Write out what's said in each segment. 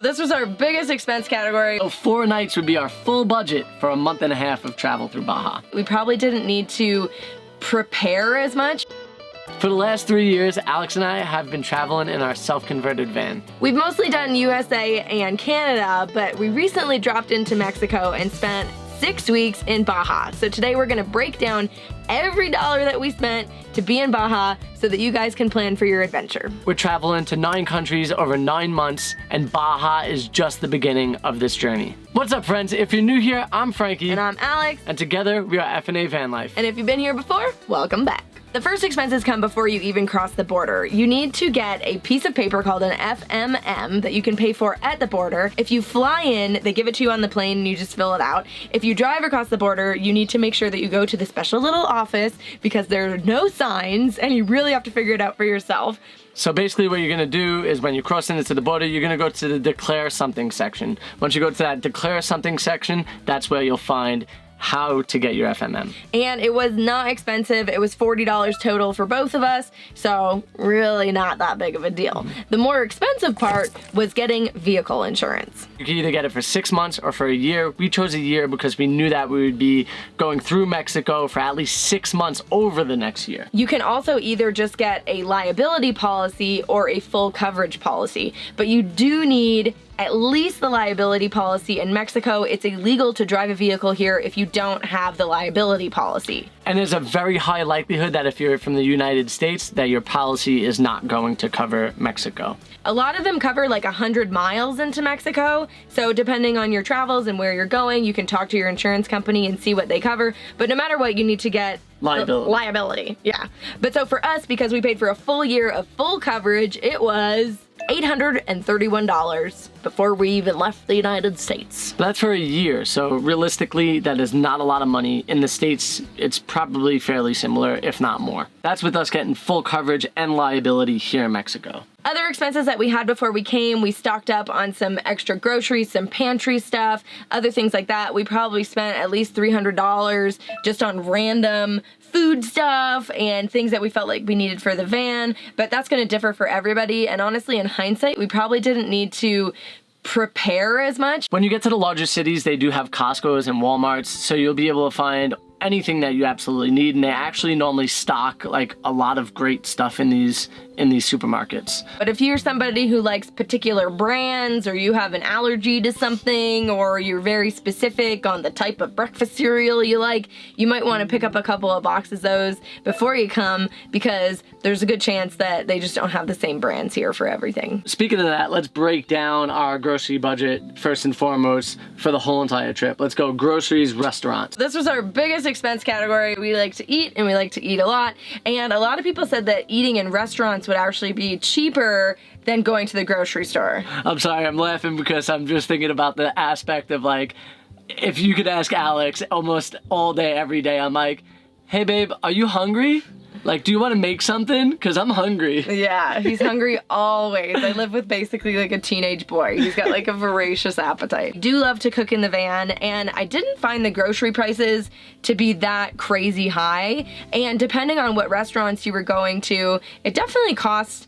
This was our biggest expense category. So 4 nights would be our full budget for a month and a half of travel through Baja. We probably didn't need to prepare as much. For the last 3 years, Alex and I have been traveling in our self-converted van. We've mostly done USA and Canada, but we recently dropped into Mexico and spent 6 weeks in Baja. So today we're gonna break down every dollar that we spent to be in Baja so that you guys can plan for your adventure. We're traveling to 9 countries over 9 months, and Baja is just the beginning of this journey. What's up, friends? If you're new here, I'm Frankie. And I'm Alex. And together, we are F&A Van Life. And if you've been here before, welcome back. The first expenses come before you even cross the border. You need to get a piece of paper called an FMM that you can pay for at the border. If you fly in, they give it to you on the plane and you just fill it out. If you drive across the border, you need to make sure that you go to the special little office because there are no signs and you really have to figure it out for yourself. So basically what you're gonna do is when you cross into the border, you're gonna go to the declare something section. Once you go to that declare something section, that's where you'll find how to get your FMM. And it was not expensive. It was $40 total for both of us, so really not that big of a deal. The more expensive part was getting vehicle insurance. You can either get it for 6 months or for a year. We chose a year because we knew that we would be going through Mexico for at least 6 months over the next year. You can also either just get a liability policy or a full coverage policy, but you do need at least the liability policy. In Mexico, it's illegal to drive a vehicle here if you don't have the liability policy. And there's a very high likelihood that if you're from the United States, that your policy is not going to cover Mexico. A lot of them cover like 100 miles into Mexico, so depending on your travels and where you're going, you can talk to your insurance company and see what they cover, but no matter what, you need to get liability, yeah. But so for us, because we paid for a full year of full coverage, it was $831 before we even left the United States. That's for a year, so realistically, that is not a lot of money. In the States, it's probably fairly similar, if not more. That's with us getting full coverage and liability here in Mexico. Other expenses that we had before we came, we stocked up on some extra groceries, some pantry stuff, other things like that. We probably spent at least $300 just on random food stuff and things that we felt like we needed for the van, but that's gonna differ for everybody. And honestly, in hindsight, we probably didn't need to prepare as much. When you get to the larger cities, they do have Costco's and Walmarts, so you'll be able to find anything that you absolutely need, and they actually normally stock like a lot of great stuff in these supermarkets. But if you're somebody who likes particular brands, or you have an allergy to something, or you're very specific on the type of breakfast cereal you like, you might want to pick up a couple of boxes of those before you come, because there's a good chance that they just don't have the same brands here for everything. Speaking of that, let's break down our grocery budget first and foremost for the whole entire trip. Let's go groceries, restaurants. This was our biggest expense category. We like to eat, and we like to eat a lot, and a lot of people said that eating in restaurants would actually be cheaper than going to the grocery store. I'm sorry, I'm laughing because I'm just thinking about the aspect of like, if you could ask Alex almost all day, every day, I'm like, hey babe, are you hungry? Like, do you want to make something? Because I'm hungry. Yeah, he's hungry always. I live with basically like a teenage boy. He's got like a voracious appetite. I do love to cook in the van, and I didn't find the grocery prices to be that crazy high. And depending on what restaurants you were going to, it definitely cost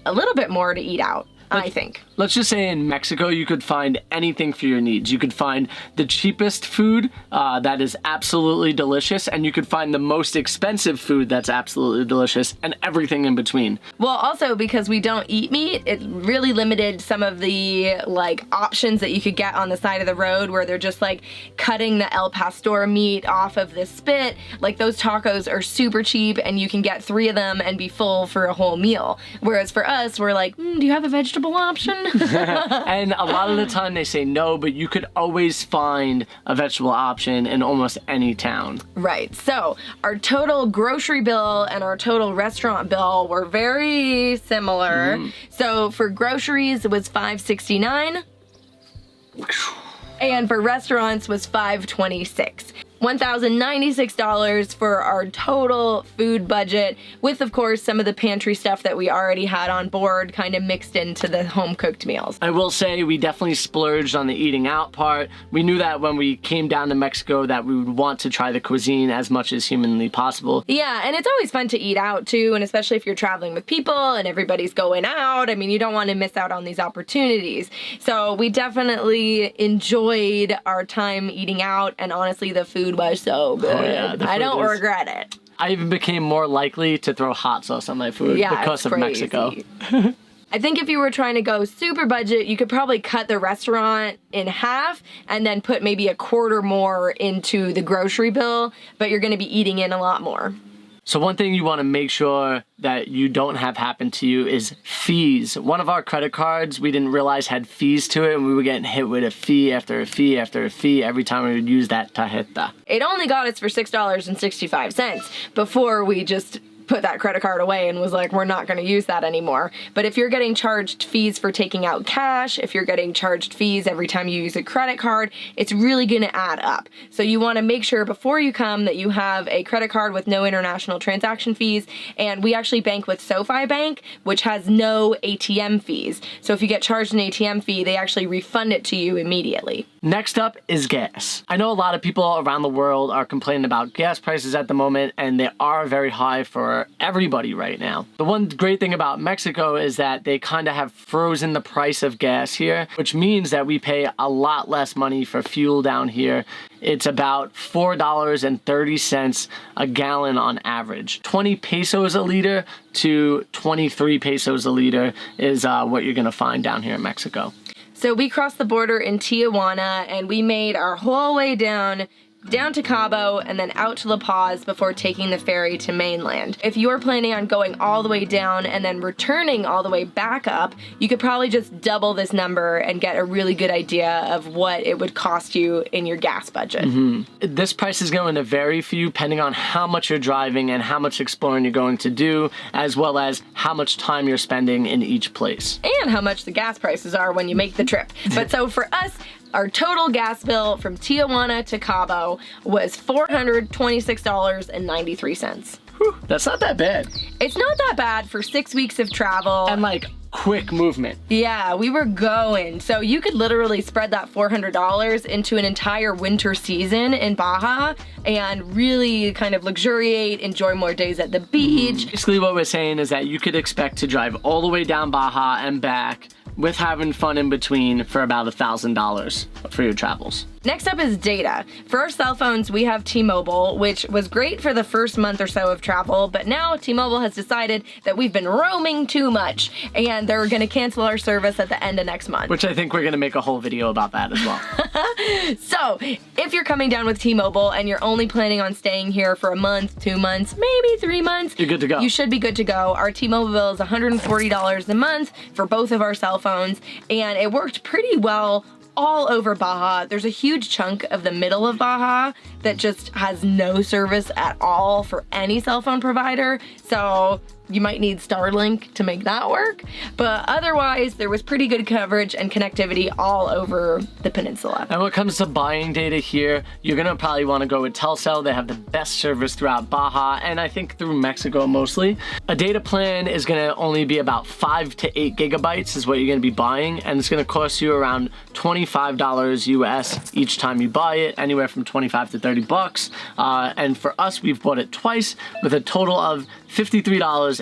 a little bit more to eat out, I think. Let's just say in Mexico, you could find anything for your needs. You could find the cheapest food that is absolutely delicious, and you could find the most expensive food that's absolutely delicious, and everything in between. Well, also because we don't eat meat, it really limited some of the like options that you could get on the side of the road, where they're just like cutting the El Pastor meat off of the spit. Like, those tacos are super cheap, and you can get 3 of them and be full for a whole meal. Whereas for us, we're like, do you have a vegetable option? And a lot of the time they say no, but you could always find a vegetable option in almost any town. Right, so our total grocery bill and our total restaurant bill were very similar. So for groceries, it was $569. And for restaurants was $526. $1,096 for our total food budget, with of course some of the pantry stuff that we already had on board kind of mixed into the home cooked meals. I will say we definitely splurged on the eating out part. We knew that when we came down to Mexico that we would want to try the cuisine as much as humanly possible. Yeah, and it's always fun to eat out too, and especially if you're traveling with people and everybody's going out. I mean, you don't want to miss out on these opportunities. So we definitely enjoyed our time eating out, and honestly the food was so good. Oh, yeah, I don't regret it. I even became more likely to throw hot sauce on my food because of Mexico. I think if you were trying to go super budget, you could probably cut the restaurant in half and then put maybe a quarter more into the grocery bill, but you're going to be eating in a lot more. So one thing you want to make sure that you don't have happen to you is fees. One of our credit cards, we didn't realize had fees to it, and we were getting hit with a fee after a fee after a fee every time we would use that tarjeta. It only got us for $6.65 before we just put that credit card away and was like, we're not going to use that anymore. But if you're getting charged fees for taking out cash, if you're getting charged fees every time you use a credit card, it's really going to add up. So you want to make sure before you come that you have a credit card with no international transaction fees. And we actually bank with SoFi Bank, which has no ATM fees. So if you get charged an ATM fee, they actually refund it to you immediately. Next up is gas. I know a lot of people around the world are complaining about gas prices at the moment, and they are very high for everybody right now. The one great thing about Mexico is that they kind of have frozen the price of gas here, which means that we pay a lot less money for fuel down here. It's about $4.30 a gallon on average. 20 pesos a liter to 23 pesos a liter is what you're gonna find down here in Mexico. So we crossed the border in Tijuana, and we made our whole way down to Cabo and then out to La Paz before taking the ferry to mainland. If you're planning on going all the way down and then returning all the way back up, you could probably just double this number and get a really good idea of what it would cost you in your gas budget. This price is going to vary for you depending on how much you're driving and how much exploring you're going to do, as well as how much time you're spending in each place. And how much the gas prices are when you make the trip. But so for us, our total gas bill from Tijuana to Cabo was $426.93. That's not that bad. It's not that bad for 6 weeks of travel. And like quick movement. Yeah, we were going. So you could literally spread that $400 into an entire winter season in Baja and really kind of luxuriate, enjoy more days at the beach. Basically what we're saying is that you could expect to drive all the way down Baja and back with having fun in between for about $1,000 for your travels. Next up is data. For our cell phones, we have T-Mobile, which was great for the first month or so of travel, but now T-Mobile has decided that we've been roaming too much, and they're gonna cancel our service at the end of next month. Which I think we're gonna make a whole video about that as well. So, if you're coming down with T-Mobile and you're only planning on staying here for a month, 2 months, maybe 3 months, you're good to go. You should be good to go. Our T-Mobile bill is $140 a month for both of our cell phones, and it worked pretty well all over Baja. There's a huge chunk of the middle of Baja that just has no service at all for any cell phone provider. So you might need Starlink to make that work. But otherwise, there was pretty good coverage and connectivity all over the peninsula. And when it comes to buying data here, you're gonna probably wanna go with Telcel. They have the best service throughout Baja, and I think through Mexico mostly. A data plan is gonna only be about 5 to 8 gigabytes is what you're gonna be buying, and it's gonna cost you around $25 US each time you buy it, anywhere from 25 to 30 bucks. And for us, we've bought it twice with a total of $53.14.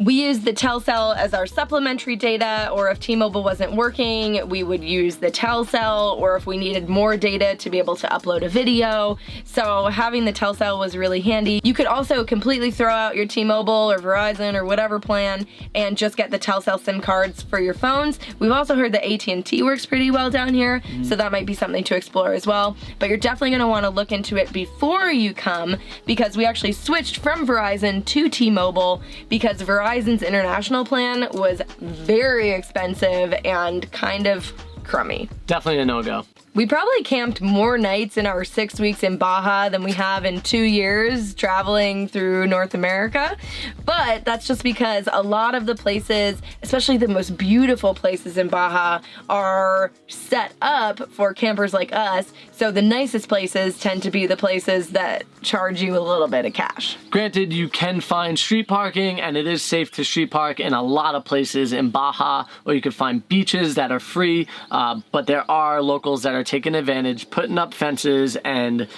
We used the Telcel as our supplementary data, or if T-Mobile wasn't working, we would use the Telcel, or if we needed more data to be able to upload a video. So having the Telcel was really handy. You could also completely throw out your T-Mobile or Verizon or whatever plan and just get the Telcel SIM cards for your phones. We've also heard that AT&T works pretty well down here, so that might be something to explore as well. But you're definitely gonna wanna look into it before you come, because we actually switched from Verizon to T-Mobile because Verizon's international plan was very expensive and kind of crummy. Definitely a no-go. We probably camped more nights in our 6 weeks in Baja than we have in 2 years traveling through North America. But that's just because a lot of the places, especially the most beautiful places in Baja, are set up for campers like us. So the nicest places tend to be the places that charge you a little bit of cash. Granted, you can find street parking, and it is safe to street park in a lot of places in Baja, or you could find beaches that are free, but there are locals that are taking advantage, putting up fences, and,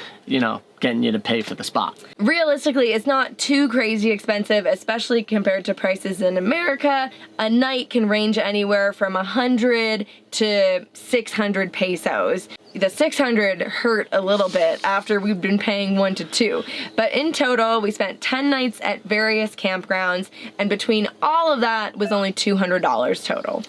getting you to pay for the spot. Realistically, it's not too crazy expensive, especially compared to prices in America. A night can range anywhere from 100 to 600 pesos. The 600 hurt a little bit after we've been paying 1 to 2. But in total, we spent 10 nights at various campgrounds, and between all of that was only $200 total.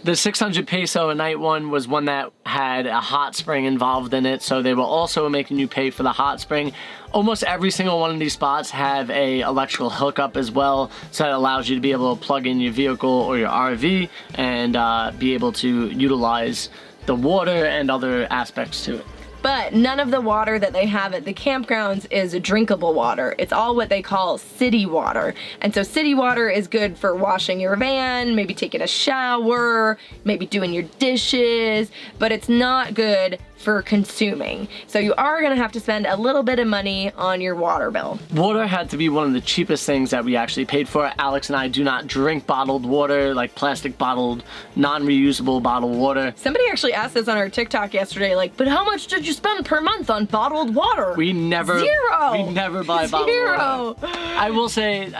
The 600 peso a night one was one that had a hot spring involved in it, so they were also making you pay for the hot spring. Almost every single one of these spots have a electrical hookup as well, so that allows you to be able to plug in your vehicle or your RV and be able to utilize the water and other aspects to it. But none of the water that they have at the campgrounds is drinkable water. It's all what they call city water. And so city water is good for washing your van, maybe taking a shower, maybe doing your dishes, but it's not good for consuming. So you are gonna have to spend a little bit of money on your water bill. Water had to be one of the cheapest things that we actually paid for. Alex and I do not drink bottled water, like plastic bottled, non-reusable bottled water. Somebody actually asked us on our TikTok yesterday, but how much did you spend per month on bottled water? We never buy bottled water. I will say,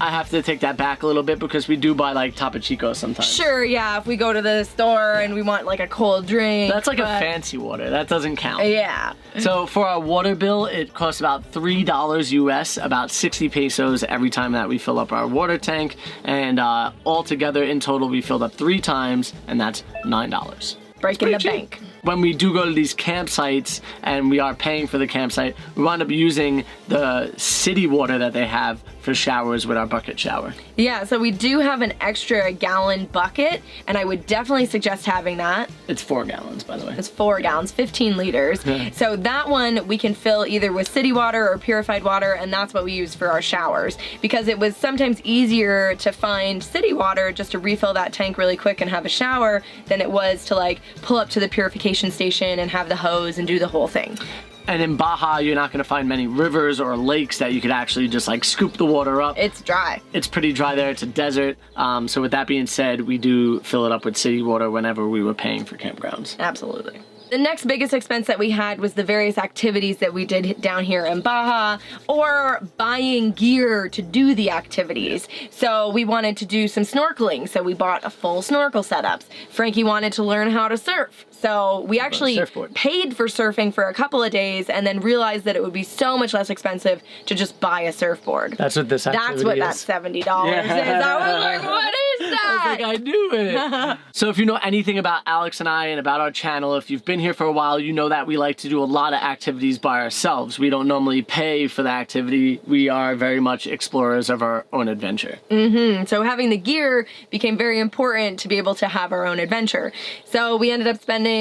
I have to take that back a little bit because we do buy Topo Chico sometimes. Sure, yeah, if we go to the store and we want a cold drink. That's a fancy water. That doesn't count. Yeah. So for our water bill, it costs about $3 US, about 60 pesos every time that we fill up our water tank. And altogether in total, we filled up 3 times, and that's $9. Breaking the bank. When we do go to these campsites and we are paying for the campsite, we wind up using the city water that they have for showers with our bucket shower. Yeah, so we do have an extra gallon bucket, and I would definitely suggest having that. It's 4 gallons, by the way. It's 4 gallons, 15 liters. So that one we can fill either with city water or purified water, and that's what we use for our showers. Because it was sometimes easier to find city water just to refill that tank really quick and have a shower than it was to pull up to the purification station and have the hose and do the whole thing. And in Baja, you're not going to find many rivers or lakes that you could actually just scoop the water up. It's dry. It's pretty dry there. It's a desert. So with that being said, we do fill it up with city water whenever we were paying for campgrounds. Absolutely. The next biggest expense that we had was the various activities that we did down here in Baja, or buying gear to do the activities. So we wanted to do some snorkeling, so we bought a full snorkel setups. Frankie wanted to learn how to surf. So we actually paid for surfing for a couple of days and then realized that it would be so much less expensive to just buy a surfboard. That's what this activity is. That's what that $70 is. I was like, what is that? I knew it. So if you know anything about Alex and I and about our channel, if you've been here for a while, you know that we like to do a lot of activities by ourselves. We don't normally pay for the activity. We are very much explorers of our own adventure. So having the gear became very important to be able to have our own adventure. So we ended up spending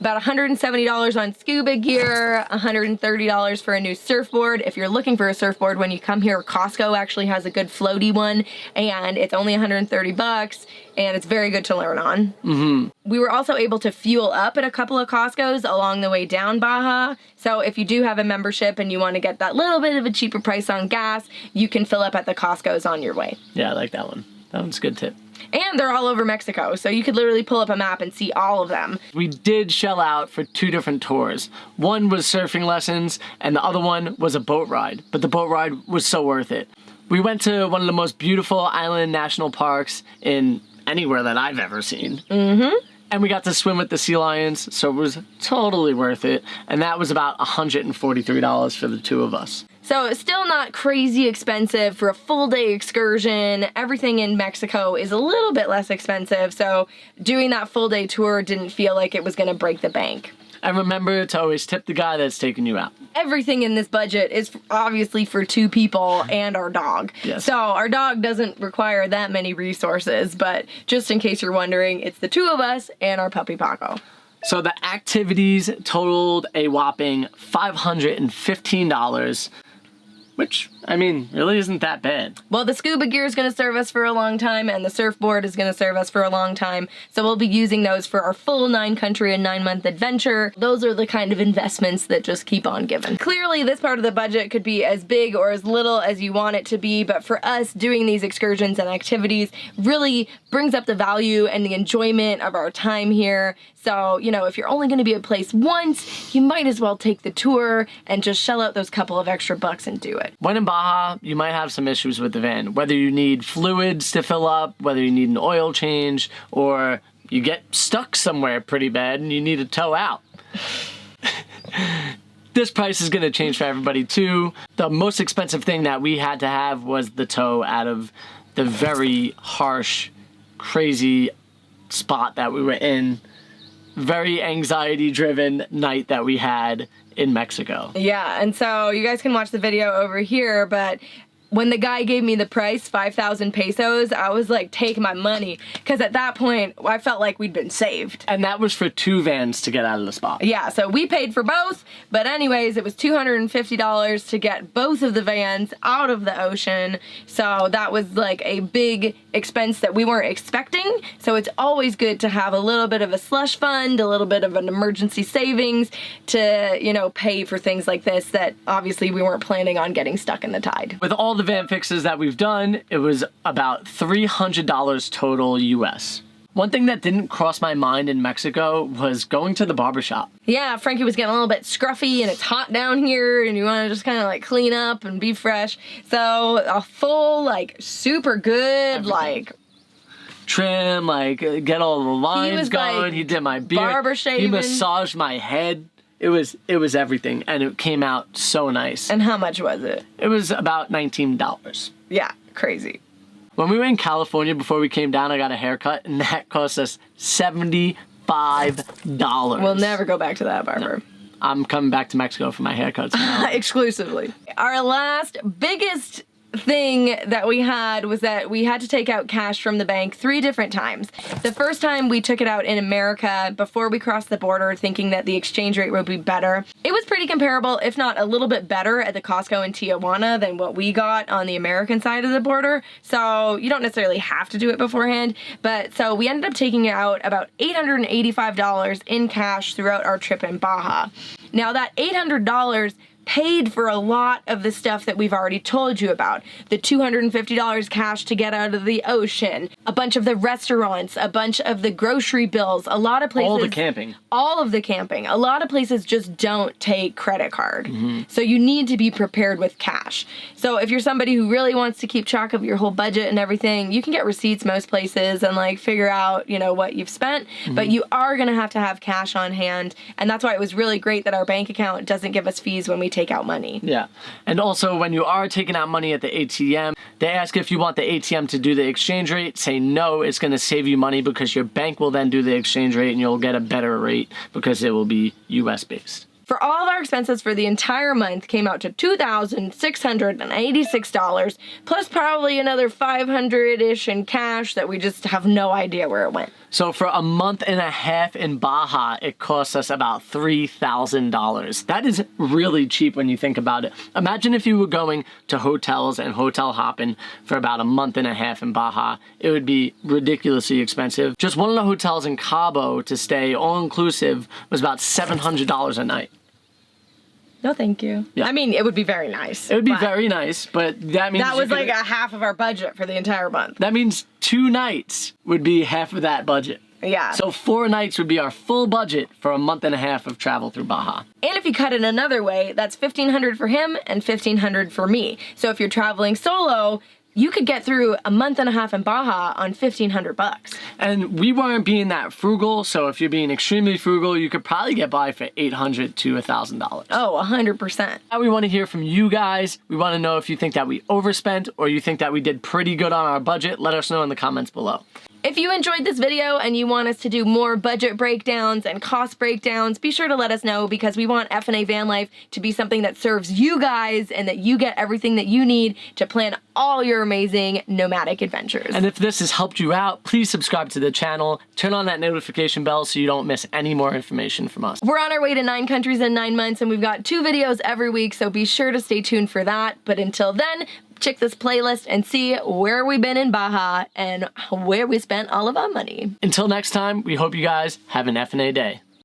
about $170 on scuba gear, $130 for a new surfboard. If you're looking for a surfboard when you come here, Costco actually has a good floaty one, and it's only $130, and it's very good to learn on. We were also able to fuel up at a couple of Costcos along the way down Baja. So if you do have a membership and you want to get that little bit of a cheaper price on gas, you can fill up at the Costcos on your way. Yeah, I like that one. That one's a good tip. And they're all over Mexico, so you could literally pull up a map and see all of them. We did shell out for 2 different tours. One was surfing lessons, and the other one was a boat ride. But the boat ride was so worth it. We went to one of the most beautiful island national parks in anywhere that I've ever seen. And we got to swim with the sea lions, so it was totally worth it. And that was about $143 for the 2 of us. So it's still not crazy expensive for a full day excursion. Everything in Mexico is a little bit less expensive, so doing that full day tour didn't feel like it was gonna break the bank. And remember to always tip the guy that's taking you out. Everything in this budget is obviously for 2 people and our dog. Yes. So our dog doesn't require that many resources, but just in case you're wondering, it's the 2 of us and our puppy Paco. So the activities totaled a whopping $515, which, I mean, really isn't that bad. Well, the scuba gear is going to serve us for a long time, and the surfboard is going to serve us for a long time. So we'll be using those for our full 9-country and 9-month adventure. Those are the kind of investments that just keep on giving. Clearly, this part of the budget could be as big or as little as you want it to be, but for us, doing these excursions and activities really brings up the value and the enjoyment of our time here. So, you know, if you're only going to be at a place once, you might as well take the tour and just shell out those couple of extra bucks and do it. When in Baja, you might have some issues with the van. Whether you need fluids to fill up, whether you need an oil change, or you get stuck somewhere pretty bad and you need a tow out. This price is going to change for everybody too. The most expensive thing that we had to have was the tow out of the very harsh, crazy spot that we were in. Very anxiety-driven night that we had in Mexico. Yeah, and so you guys can watch the video over here, but when the guy gave me the price, 5,000 pesos, I was like, take my money. Because at that point, I felt like we'd been saved. And that was for 2 vans to get out of the spot. Yeah, so we paid for both, but anyways, it was $250 to get both of the vans out of the ocean. So that was like a big expense that we weren't expecting. So it's always good to have a little bit of a slush fund, a little bit of an emergency savings to, you know, pay for things like this that obviously we weren't planning on getting stuck in the tide. With all the van fixes that we've done, it was about $300 total US. One thing that didn't cross my mind in Mexico was going to the barbershop. Yeah, Frankie was getting a little bit scruffy and it's hot down here and you want to just kind of like clean up and be fresh. So a full, like, super good, Everything. like, Trim, like, get all the lines going. like, He did my beard. barber He shaving. massaged my head. It was everything, and it came out so nice. And how much was it? It was about $19. Yeah, crazy. When we were in California before we came down, I got a haircut, and that cost us $75. We'll never go back to that barber. I'm coming back to Mexico for my haircuts now. Exclusively. Our last biggest thing that we had was that we had to take out cash from the bank 3 different times. The first time we took it out in America before we crossed the border, thinking that the exchange rate would be better. It was pretty comparable, if not a little bit better at the Costco in Tijuana than what we got on the American side of the border. So you don't necessarily have to do it beforehand. But so we ended up taking out about $885 in cash throughout our trip in Baja. Now that $800 paid for a lot of the stuff that we've already told you about. The $250 cash to get out of the ocean, a bunch of the restaurants, a bunch of the grocery bills, a lot of places. All the camping. All of the camping. A lot of places just don't take credit card. So you need to be prepared with cash. So if you're somebody who really wants to keep track of your whole budget and everything, you can get receipts most places and like figure out, you know, what you've spent, but you are going to have cash on hand. And that's why it was really great that our bank account doesn't give us fees when we take out money. Yeah. And also when you are taking out money at the ATM, they ask if you want the ATM to do the exchange rate. Say no, it's going to save you money because your bank will then do the exchange rate and you'll get a better rate because it will be US based. For all of our expenses for the entire month came out to $2,686, plus probably another $500-ish in cash that we just have no idea where it went. So for a month and a half in Baja, it costs us about $3,000. That is really cheap when you think about it. Imagine if you were going to hotels and hotel hopping for about a month and a half in Baja. It would be ridiculously expensive. Just one of the hotels in Cabo to stay all-inclusive was about $700 a night. No, thank you. Yeah. I mean, it would be very nice. It would be very nice, but that means that was like a half of our budget for the entire month. That means 2 nights would be half of that budget. Yeah. So 4 nights would be our full budget for a month and a half of travel through Baja. And if you cut it another way, that's $1,500 for him and $1,500 for me. So if you're traveling solo, you could get through a month and a half in Baja on $1,500. And we weren't being that frugal, so if you're being extremely frugal, you could probably get by for $800 to $1,000. Oh, 100%. Now we want to hear from you guys. We want to know if you think that we overspent or you think that we did pretty good on our budget. Let us know in the comments below. If you enjoyed this video and you want us to do more budget breakdowns and cost breakdowns, be sure to let us know, because we want F&A Van Life to be something that serves you guys and that you get everything that you need to plan all your amazing nomadic adventures. And if this has helped you out, please subscribe to the channel, turn on that notification bell so you don't miss any more information from us. We're on our way to 9 countries in 9 months, and we've got 2 videos every week, so be sure to stay tuned for that. But until then, check this playlist and see where we've been in Baja and where we spent all of our money. Until next time, we hope you guys have an F&A day.